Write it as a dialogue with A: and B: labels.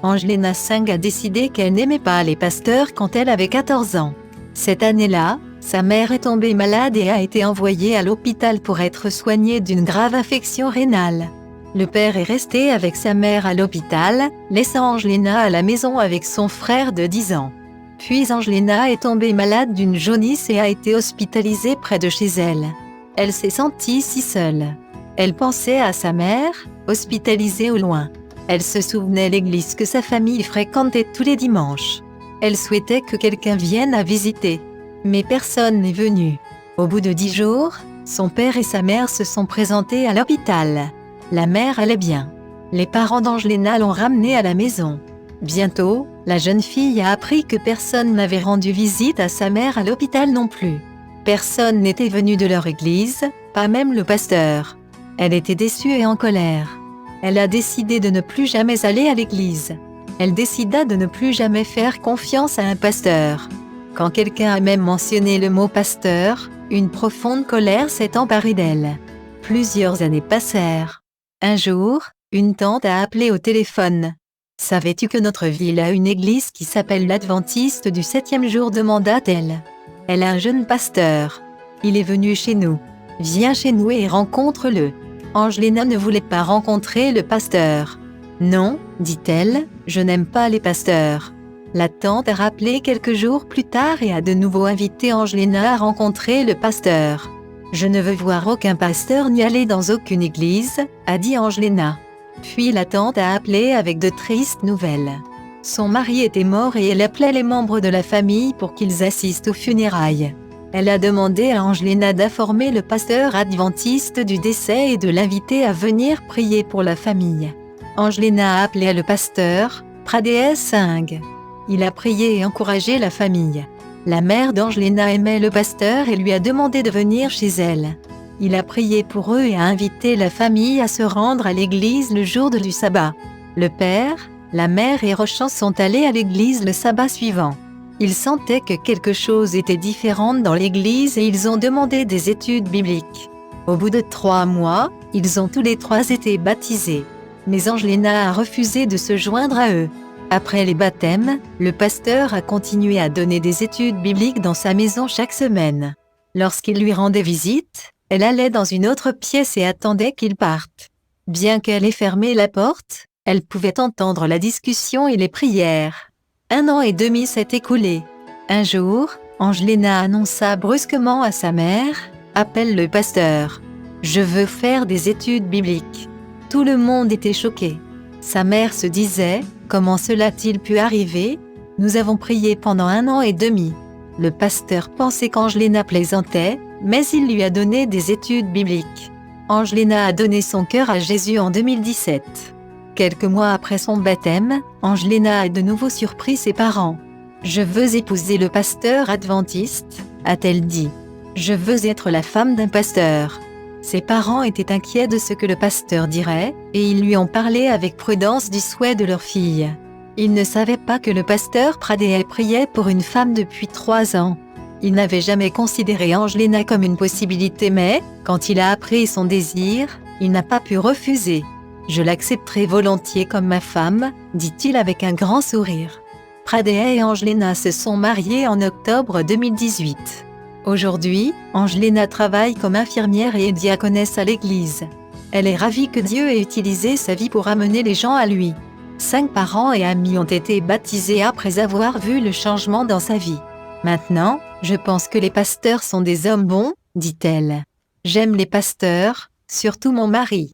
A: Angelina Singh a décidé qu'elle n'aimait pas les pasteurs quand elle avait 14 ans. Cette année-là, sa mère est tombée malade et a été envoyée à l'hôpital pour être soignée d'une grave affection rénale. Le père est resté avec sa mère à l'hôpital, laissant Angelina à la maison avec son frère de 10 ans. Puis Angelina est tombée malade d'une jaunisse et a été hospitalisée près de chez elle. Elle s'est sentie si seule. Elle pensait à sa mère, hospitalisée au loin. Elle se souvenait de l'église que sa famille fréquentait tous les dimanches. Elle souhaitait que quelqu'un vienne à visiter. Mais personne n'est venu. Au bout de 10 jours, son père et sa mère se sont présentés à l'hôpital. La mère allait bien. Les parents d'Angelina l'ont ramenée à la maison. Bientôt, la jeune fille a appris que personne n'avait rendu visite à sa mère à l'hôpital non plus. Personne n'était venu de leur église, pas même le pasteur. Elle était déçue et en colère. Elle a décidé de ne plus jamais aller à l'église. Elle décida de ne plus jamais faire confiance à un pasteur. Quand quelqu'un a même mentionné le mot pasteur, une profonde colère s'est emparée d'elle. Plusieurs années passèrent. Un jour, une tante a appelé au téléphone. « Savais-tu que notre ville a une église qui s'appelle l'Adventiste du 7e jour ?» demanda-t-elle. « Elle a un jeune pasteur. Il est venu chez nous. Viens chez nous et rencontre-le. » Angelina ne voulait pas rencontrer le pasteur. « Non, dit-elle, je n'aime pas les pasteurs. » La tante a rappelé quelques jours plus tard et a de nouveau invité Angelina à rencontrer le pasteur. « Je ne veux voir aucun pasteur ni aller dans aucune église, » a dit Angelina. Puis la tante a appelé avec de tristes nouvelles. Son mari était mort et elle appelait les membres de la famille pour qu'ils assistent aux funérailles. Elle a demandé à Angelina d'informer le pasteur adventiste du décès et de l'inviter à venir prier pour la famille. Angelina a appelé le pasteur, Pradesh Singh. Il a prié et encouragé la famille. La mère d'Angelina aimait le pasteur et lui a demandé de venir chez elle. Il a prié pour eux et a invité la famille à se rendre à l'église le jour du sabbat. Le père, la mère et Rochan sont allés à l'église le sabbat suivant. Ils sentaient que quelque chose était différent dans l'église et ils ont demandé des études bibliques. Au bout de 3 mois, ils ont tous les 3 été baptisés. Mais Angelina a refusé de se joindre à eux. Après les baptêmes, le pasteur a continué à donner des études bibliques dans sa maison chaque semaine. Lorsqu'il lui rendait visite, elle allait dans une autre pièce et attendait qu'il parte. Bien qu'elle ait fermé la porte, elle pouvait entendre la discussion et les prières. 1 an et demi s'est écoulé. Un jour, Angelina annonça brusquement à sa mère « Appelle le pasteur. Je veux faire des études bibliques. » Tout le monde était choqué. Sa mère se disait « Comment cela a-t-il pu arriver? Nous avons prié pendant 1 an et demi. » Le pasteur pensait qu'Angelina plaisantait, mais il lui a donné des études bibliques. Angelina a donné son cœur à Jésus en 2017. Quelques mois après son baptême, Angelina a de nouveau surpris ses parents. « Je veux épouser le pasteur adventiste », a-t-elle dit. « Je veux être la femme d'un pasteur. » Ses parents étaient inquiets de ce que le pasteur dirait, et ils lui ont parlé avec prudence du souhait de leur fille. Ils ne savaient pas que le pasteur Pradesh priait pour une femme depuis 3 ans. Il n'avait jamais considéré Angelina comme une possibilité mais, quand il a appris son désir, il n'a pas pu refuser. « Je l'accepterai volontiers comme ma femme », dit-il avec un grand sourire. Pradesh et Angelina se sont mariés en octobre 2018. Aujourd'hui, Angelina travaille comme infirmière et est diaconesse à l'église. Elle est ravie que Dieu ait utilisé sa vie pour amener les gens à lui. 5 parents et amis ont été baptisés après avoir vu le changement dans sa vie. Maintenant, je pense que les pasteurs sont des hommes bons, dit-elle. J'aime les pasteurs, surtout mon mari.